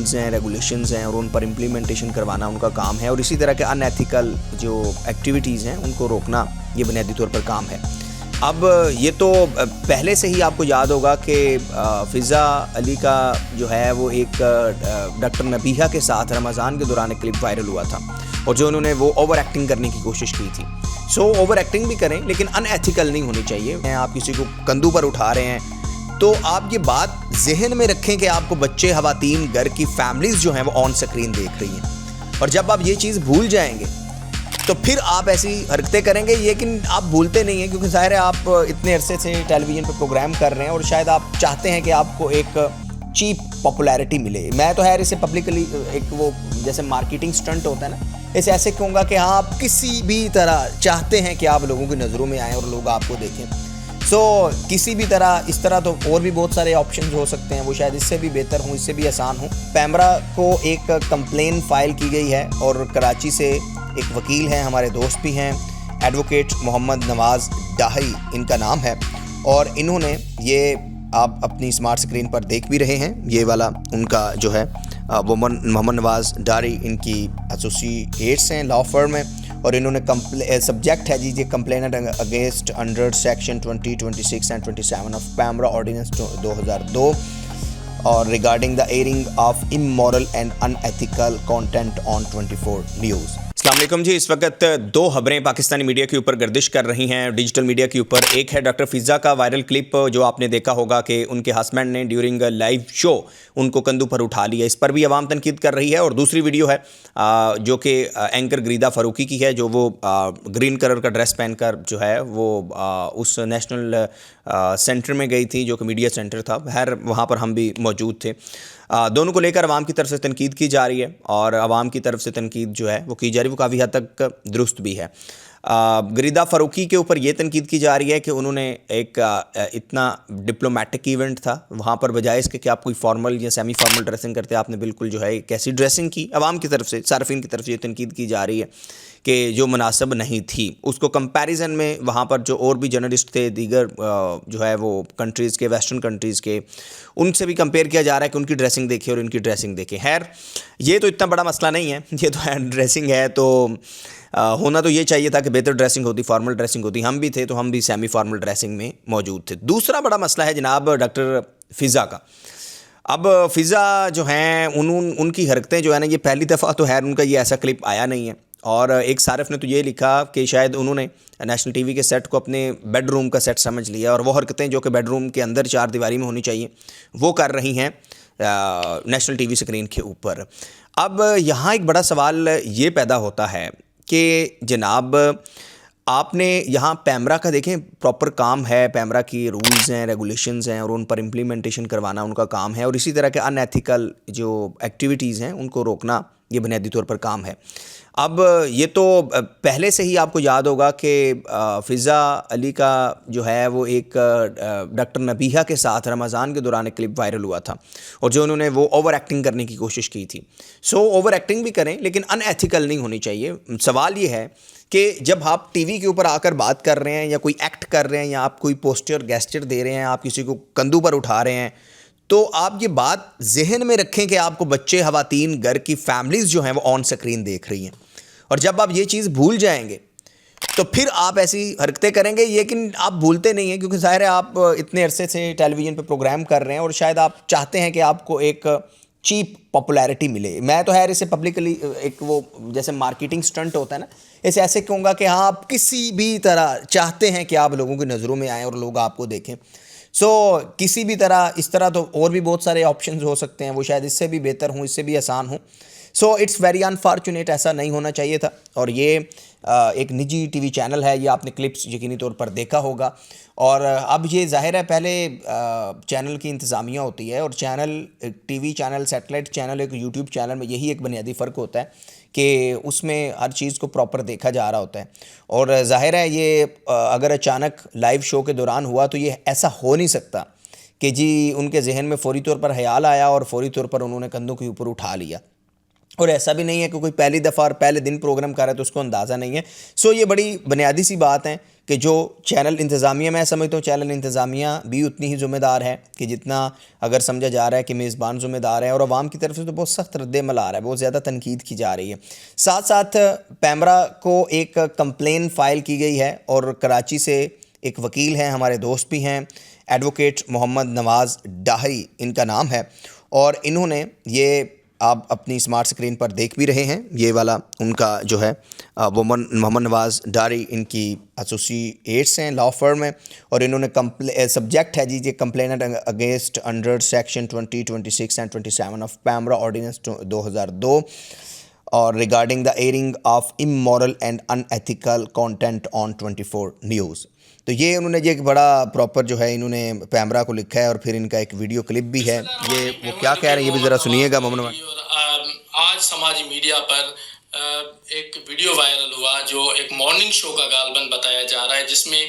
Rules ہیں, regulations ہیں اور ان پر امپلیمنٹیشن کروانا ان کا کام ہے, اور اسی طرح کے ان ایتھیکل جو ایکٹیویٹیز ہیں ان کو روکنا یہ بنیادی طور پر کام ہے. اب یہ تو پہلے سے ہی آپ کو یاد ہوگا کہ فضا علی کا جو ہے وہ ایک ڈاکٹر نبیہہ کے ساتھ رمضان کے دوران ایک کلپ وائرل ہوا تھا, اور جو انہوں نے وہ اوور ایکٹنگ کرنے کی کوشش کی تھی. سو اوور ایکٹنگ بھی کریں لیکن ان ایتھیکل نہیں ہونی چاہیے. آپ کسی کو کندھوں پر اٹھا رہے ہیں تو آپ یہ بات ذہن میں رکھیں کہ آپ کو بچے, خواتین, گھر کی فیملیز جو ہیں وہ آن سکرین دیکھ رہی ہیں, اور جب آپ یہ چیز بھول جائیں گے تو پھر آپ ایسی حرکتیں کریں گے. لیکن آپ بھولتے نہیں ہیں کیونکہ ظاہر ہے آپ اتنے عرصے سے ٹیلی ویژن پہ پروگرام کر رہے ہیں اور شاید آپ چاہتے ہیں کہ آپ کو ایک چیپ پاپولیرٹی ملے. میں تو اسے پبلکلی ایک وہ جیسے مارکیٹنگ سٹنٹ ہوتا ہے نا, اسے ایسے کہوں گا کہ ہاں آپ کسی بھی طرح چاہتے ہیں کہ آپ لوگوں کی نظروں میں آئیں اور لوگ آپ کو دیکھیں. سو کسی بھی طرح, اس طرح تو اور بھی بہت سارے آپشنز ہو سکتے ہیں, وہ شاید اس سے بھی بہتر ہوں, اس سے بھی آسان ہوں. پیمرا کو ایک کمپلین فائل کی گئی ہے اور کراچی سے ایک وکیل ہیں, ہمارے دوست بھی ہیں, ایڈوکیٹ محمد نواز ڈاہی ان کا نام ہے, اور انہوں نے یہ آپ اپنی اسمارٹ سکرین پر دیکھ بھی رہے ہیں, یہ والا ان کا جو ہے وہ محمد نواز ڈاری ان کی ایسوسیٹس ہیں, لا فرم ہے, اور انہوں نے سبجیکٹ ہے جی complaint against under section 20, 26 and 27 of PEMRA ordinance 2002 اور regarding the airing of immoral and unethical content on 24 news. السلام علیکم جی. اس وقت دو خبریں پاکستانی میڈیا کے اوپر گردش کر رہی ہیں, ڈیجیٹل میڈیا کے اوپر. ایک ہے ڈاکٹر فضا کا وائرل کلپ جو آپ نے دیکھا ہوگا کہ ان کے ہسبینڈ نے ڈیورنگ لائیو شو ان کو کندھوں پر اٹھا لیا, اس پر بھی عوام تنقید کر رہی ہے. اور دوسری ویڈیو ہے جو کہ اینکر گریدہ فاروقی کی ہے, جو وہ گرین کلر کا ڈریس پہن کر جو ہے وہ اس نیشنل سینٹر میں گئی تھی جو کہ میڈیا سینٹر تھا. خیر وہاں پر ہم بھی موجود تھے. دونوں کو لے کر عوام کی طرف سے تنقید کی جا رہی ہے, اور عوام کی طرف سے تنقید جو ہے وہ کی جا رہی ہے وہ کافی حد تک درست بھی ہے. گریدہ فاروقی کے اوپر یہ تنقید کی جا رہی ہے کہ انہوں نے ایک اتنا ڈپلومیٹک ایونٹ تھا, وہاں پر بجائے اس کے کہ آپ کوئی فارمل یا سیمی فارمل ڈریسنگ کرتے, آپ نے بالکل جو ہے کیسی ڈریسنگ کی. عوام کی طرف سے, صارفین کی طرف سے یہ تنقید کی جا رہی ہے کہ جو مناسب نہیں تھی. اس کو کمپیریزن میں وہاں پر جو اور بھی جرنلسٹ تھے دیگر جو ہے وہ کنٹریز کے, ویسٹرن کنٹریز کے, ان سے بھی کمپیئر کیا جا رہا ہے کہ ان کی ڈریسنگ دیکھیں اور ان کی ڈریسنگ دیکھیں. خیر یہ تو اتنا بڑا مسئلہ نہیں ہے, یہ تو ہے ڈریسنگ ہے, تو ہونا تو یہ چاہیے تھا کہ بہتر ڈریسنگ ہوتی, فارمل ڈریسنگ ہوتی. ہم بھی تھے تو ہم بھی سیمی فارمل ڈریسنگ میں موجود تھے. دوسرا بڑا مسئلہ ہے جناب ڈاکٹر فضا کا. اب فضا جو ہیں ان کی حرکتیں جو ہے نا, یہ پہلی دفعہ تو خیر ان کا یہ ایسا کلپ آیا نہیں ہے, اور ایک صارف نے تو یہ لکھا کہ شاید انہوں نے نیشنل ٹی وی کے سیٹ کو اپنے بیڈ روم کا سیٹ سمجھ لیا, اور وہ حرکتیں جو کہ بیڈ روم کے اندر چار دیواری میں ہونی چاہیے وہ کر رہی ہیں نیشنل ٹی وی سکرین کے اوپر. اب یہاں ایک بڑا سوال یہ پیدا ہوتا ہے کہ جناب آپ نے یہاں پیمرا کا دیکھیں پراپر کام ہے, پیمرا کی رولز ہیں, ریگولیشنز ہیں, اور ان پر امپلیمنٹیشن کروانا ان کا کام ہے, اور اسی طرح کے ان ایتھیکل جو ایکٹیویٹیز ہیں ان کو روکنا یہ بنیادی طور پر کام ہے. اب یہ تو پہلے سے ہی آپ کو یاد ہوگا کہ فضا علی کا جو ہے وہ ایک ڈاکٹر نبیہہ کے ساتھ رمضان کے دوران ایک کلپ وائرل ہوا تھا, اور جو انہوں نے وہ اوور ایکٹنگ کرنے کی کوشش کی تھی. سو اوور ایکٹنگ بھی کریں لیکن ان ایتھیکل نہیں ہونی چاہیے. سوال یہ ہے کہ جب آپ ٹی وی کے اوپر آ کر بات کر رہے ہیں یا کوئی ایکٹ کر رہے ہیں یا آپ کوئی پوسچر گیسچر دے رہے ہیں, آپ کسی کو کندھوں پر اٹھا رہے ہیں, تو آپ یہ بات ذہن میں رکھیں کہ آپ کو بچے, خواتین, گھر کی فیملیز جو ہیں وہ آن سکرین دیکھ رہی ہیں, اور جب آپ یہ چیز بھول جائیں گے تو پھر آپ ایسی حرکتیں کریں گے. لیکن آپ بھولتے نہیں ہیں کیونکہ ظاہر ہے آپ اتنے عرصے سے ٹیلی ویژن پہ پروگرام کر رہے ہیں, اور شاید آپ چاہتے ہیں کہ آپ کو ایک چیپ پاپولیرٹی ملے. میں تو اسے پبلکلی ایک وہ جیسے مارکیٹنگ سٹنٹ ہوتا ہے نا, اسے ایسے کہوں گا کہ ہاں آپ کسی بھی طرح چاہتے ہیں کہ آپ لوگوں کی نظروں میں آئیں اور لوگ آپ کو دیکھیں. سو کسی بھی طرح, اس طرح تو اور بھی بہت سارے آپشنز ہو سکتے ہیں, وہ شاید اس سے بھی بہتر ہوں, اس سے بھی آسان ہوں. سو اٹس ویری انفارچونیٹ, ایسا نہیں ہونا چاہیے تھا. اور یہ ایک نجی ٹی وی چینل ہے, یہ آپ نے کلپس یقینی طور پر دیکھا ہوگا. اور اب یہ ظاہر ہے پہلے چینل کی انتظامیہ ہوتی ہے, اور channel, T V channel, satellite channel, ایک یوٹیوب چینل میں یہی ایک بنیادی فرق ہوتا ہے کہ اس میں ہر چیز کو پراپر دیکھا جا رہا ہوتا ہے. اور ظاہر ہے یہ اگر اچانک لائیو شو کے دوران ہوا تو یہ ایسا ہو نہیں سکتا کہ جی ان کے ذہن میں فوری طور پر خیال آیا اور فوری طور پر انہوں نے کندھوں کے اوپر اٹھا لیا. اور ایسا بھی نہیں ہے کہ کوئی پہلی دفعہ اور پہلے دن پروگرام کر رہا ہے تو اس کو اندازہ نہیں ہے. سو یہ بڑی بنیادی سی بات ہے کہ جو چینل انتظامیہ، میں سمجھتا ہوں چینل انتظامیہ بھی اتنی ہی ذمہ دار ہے کہ جتنا اگر سمجھا جا رہا ہے کہ میزبان ذمہ دار ہے. اور عوام کی طرف سے تو بہت سخت رد عمل آ رہا ہے، بہت زیادہ تنقید کی جا رہی ہے. ساتھ ساتھ پیمرا کو ایک کمپلین فائل کی گئی ہے، اور کراچی سے ایک وکیل ہیں، ہمارے دوست بھی ہیں، ایڈوکیٹ محمد نواز ڈاہری ان کا نام ہے، اور انہوں نے یہ آپ اپنی اسمارٹ سکرین پر دیکھ بھی رہے ہیں، یہ والا ان کا جو ہے محمد نواز ڈاری ان کی ایسوسیٹس ہیں، لا فرم ہے، اور انہوں نے سبجیکٹ ہے جی یہ complaint against under section 20, 26 and 27 of PEMRA ordinance 2002 اور regarding the airing of immoral and unethical content on 24 news. تو یہ انہوں نے یہ ایک بڑا پراپر جو ہے انہوں نے پیمرا کو لکھا ہے، اور پھر ان کا ایک ویڈیو کلپ بھی ہے. یہ وہ کیا کہہ رہے ہیں یہ بھی ذرا سنیے گا محمد. آج سماجی میڈیا پر ایک ویڈیو وائرل ہوا جو ایک مارننگ شو کا غالباً بتایا جا رہا ہے، جس میں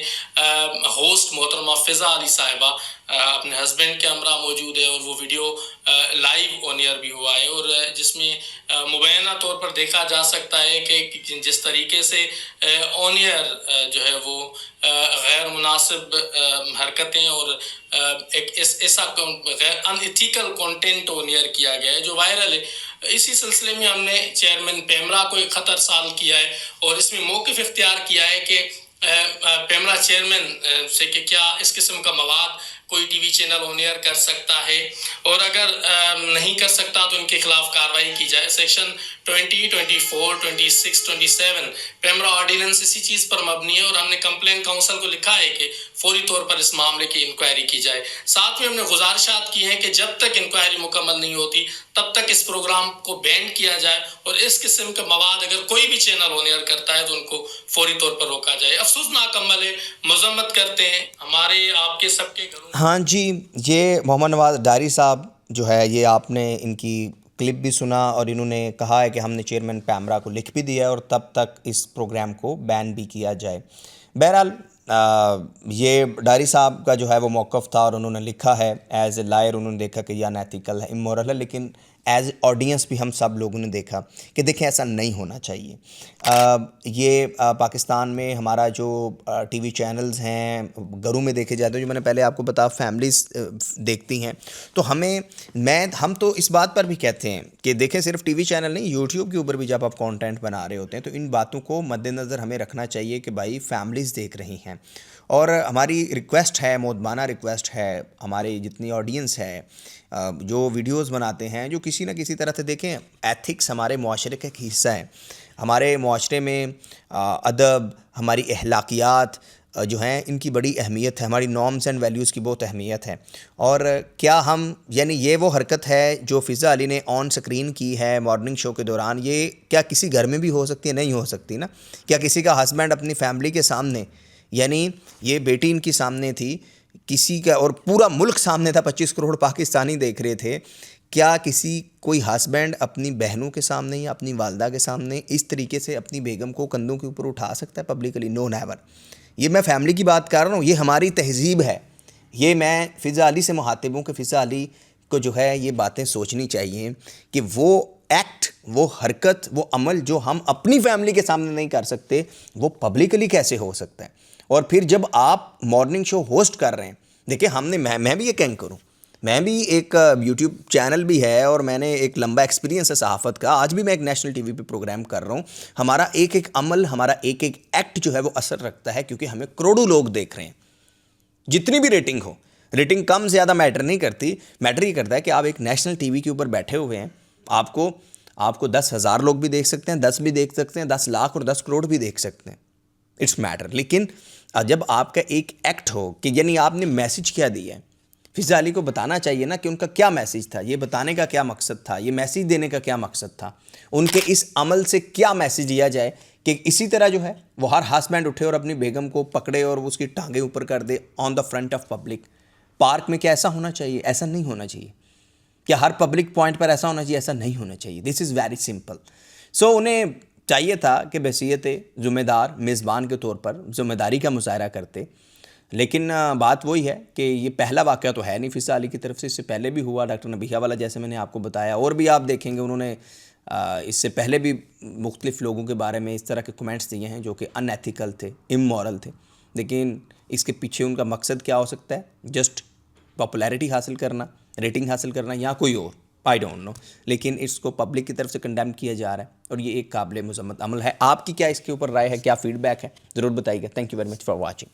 ہوسٹ محترمہ فضا علی صاحبہ اپنے ہسبینڈ کے ہمراہ موجود ہے، اور وہ ویڈیو لائیو آن ایئر بھی ہوا ہے، اور جس میں مبینہ طور پر دیکھا جا سکتا ہے کہ جس طریقے سے آن ایئر جو ہے وہ غیر مناسب حرکتیں اور ایک ایسا غیر ان ایتھیکل کانٹینٹ آن ایئر کیا گیا ہے جو وائرل ہے. اسی سلسلے میں ہم نے چیئرمین پیمرا کو ایک خط ارسال کیا ہے، اور اس میں موقف اختیار کیا ہے کہ پیمرا چیئرمین سے کہ کیا اس قسم کا مواد کوئی ٹی وی چینل آن ایئر کر سکتا ہے، اور اگر نہیں کر سکتا تو ان کے خلاف کارروائی کی جائے. سیکشن 20, 24, 26, 27 پیمرا آرڈیننس اسی چیز پر مبنی ہے، اور ہم نے کمپلین کاؤنسل کو لکھا ہے کہ فوری طور پر اس معاملے کی انکوائری کی جائے. ساتھ میں ہم نے گزارشات کی ہیں کہ جب تک انکوائری مکمل نہیں ہوتی تب تک اس پروگرام کو بین کیا جائے، اور اس قسم کا مواد اگر کوئی بھی چینل آن ایئر کرتا ہے تو ان کو فوری طور پر روکا جائے. افسوسناک عمل ہے، مذمت کرتے ہیں، ہمارے آپ کے سب کے گھروں. ہاں جی، یہ محمد نواز ڈاری صاحب جو ہے یہ آپ نے ان کی کلپ بھی سنا، اور انہوں نے کہا ہے کہ ہم نے چیئرمین پیمرا کو لکھ بھی دیا ہے اور تب تک اس پروگرام کو بین بھی کیا جائے. بہرحال یہ ڈاری صاحب کا جو ہے وہ موقف تھا، اور انہوں نے لکھا ہے ایز اے لائر، انہوں نے دیکھا کہ یہ انیتھیکل ہے، امورل ہے، لیکن ایز آڈینس بھی ہم سب لوگوں نے دیکھا کہ دیکھیں ایسا نہیں ہونا چاہیے. یہ پاکستان میں ہمارا جو ٹی وی چینلز ہیں گھروں میں دیکھے جاتے ہیں، جو میں نے پہلے آپ کو بتایا فیملیز دیکھتی ہیں، تو ہم تو اس بات پر بھی کہتے ہیں کہ دیکھیں صرف ٹی وی چینل نہیں، یوٹیوب کے اوپر بھی جب آپ کانٹینٹ بنا رہے ہوتے ہیں تو ان باتوں کو مد نظر ہمیں رکھنا چاہیے کہ بھائی فیملیز دیکھ رہی ہیں. اور ہماری ریکویسٹ ہے، مودبانہ ریکویسٹ ہے، ہماری جتنی آڈینس ہے جو ویڈیوز بناتے ہیں، جو کسی نہ کسی طرح سے دیکھیں ایتھکس ہمارے معاشرے کا ایک حصہ ہے. ہمارے معاشرے میں ادب، ہماری اخلاقیات جو ہیں ان کی بڑی اہمیت ہے، ہماری نارمز اینڈ ویلیوز کی بہت اہمیت ہے. اور کیا ہم یعنی یہ وہ حرکت ہے جو فضا علی نے آن سکرین کی ہے مارننگ شو کے دوران، یہ کیا کسی گھر میں بھی ہو سکتی ہے؟ نہیں ہو سکتی نا. کیا کسی کا ہسبینڈ اپنی فیملی کے سامنے، یعنی یہ بیٹی ان کی سامنے تھی، کسی کا اور پورا ملک سامنے تھا، 25 کروڑ پاکستانی دیکھ رہے تھے، کیا کوئی ہسبینڈ اپنی بہنوں کے سامنے یا اپنی والدہ کے سامنے اس طریقے سے اپنی بیگم کو کندھوں کے اوپر اٹھا سکتا ہے پبلکلی؟ نو نیور. یہ میں فیملی کی بات کر رہا ہوں، یہ ہماری تہذیب ہے. یہ میں فضا علی سے مخاطب ہوں کہ فضا علی کو جو ہے یہ باتیں سوچنی چاہیے کہ وہ ایکٹ، وہ حرکت، وہ عمل جو ہم اپنی فیملی کے سامنے نہیں کر سکتے وہ پبلکلی کیسے ہو سکتا ہے. اور پھر جب آپ مارننگ شو ہوسٹ کر رہے ہیں، دیکھیں ہم نے میں بھی ایک اینکر ہوں، میں بھی ایک یوٹیوب چینل بھی ہے، اور میں نے ایک لمبا ایکسپیرینس ہے صحافت کا. آج بھی میں ایک نیشنل ٹی وی پہ پروگرام کر رہا ہوں. ہمارا ایک ایک عمل، ہمارا ایک ایک ایکٹ جو ہے وہ اثر رکھتا ہے، کیونکہ ہمیں کروڑوں لوگ دیکھ رہے ہیں. جتنی بھی ریٹنگ ہو، ریٹنگ کم زیادہ میٹر نہیں کرتی، میٹر یہ کرتا ہے کہ آپ ایک نیشنل ٹی وی کے اوپر بیٹھے ہوئے ہیں. آپ کو 10,000 لوگ بھی دیکھ سکتے ہیں، 10 بھی دیکھ سکتے ہیں، 10 لاکھ اور 10 کروڑ بھی دیکھ سکتے ہیں. It's matter. لیکن جب آپ کا ایک ایکٹ ہو کہ یعنی آپ نے میسج کیا دیا ہے، فضا علی کو بتانا چاہیے نا کہ ان کا کیا میسج تھا، یہ بتانے کا کیا مقصد تھا، یہ میسج دینے کا کیا مقصد تھا، ان کے اس عمل سے کیا میسج دیا جائے کہ اسی طرح جو ہے وہ ہر ہسبینڈ اٹھے اور اپنی بیگم کو پکڑے اور اس کی ٹانگیں اوپر کر دے on the front of public. Park میں کیا ایسا ہونا چاہیے؟ ایسا نہیں ہونا چاہیے. کیا ہر پبلک پوائنٹ پر ایسا ہونا چاہیے؟ ایسا نہیں ہونا چاہیے. دس از ویری سمپل. سو انہیں چاہیے تھا کہ بحیثیت ذمہ دار میزبان کے طور پر ذمہ داری کا مظاہرہ کرتے. لیکن بات وہی ہے کہ یہ پہلا واقعہ تو ہے نہیں فضا علی کی طرف سے، اس سے پہلے بھی ہوا ڈاکٹر نبیہ والا، جیسے میں نے آپ کو بتایا، اور بھی آپ دیکھیں گے انہوں نے اس سے پہلے بھی مختلف لوگوں کے بارے میں اس طرح کے کمنٹس دیے ہیں جو کہ ان ایتھیکل تھے، امورل تھے، لیکن اس کے پیچھے ان کا مقصد کیا ہو سکتا ہے؟ جسٹ پاپولیرٹی حاصل کرنا، ریٹنگ حاصل کرنا، یا کوئی اور، آئی ڈونٹ نو، لیکن اس کو پبلک کی طرف سے کنڈیم کیا جا رہا ہے اور یہ ایک قابل مذمت عمل ہے۔ آپ کی کیا اس کے اوپر رائے ہے، کیا فیڈ بیک ہے؟ ضرور بتائیے گا۔ Thank you very much for watching.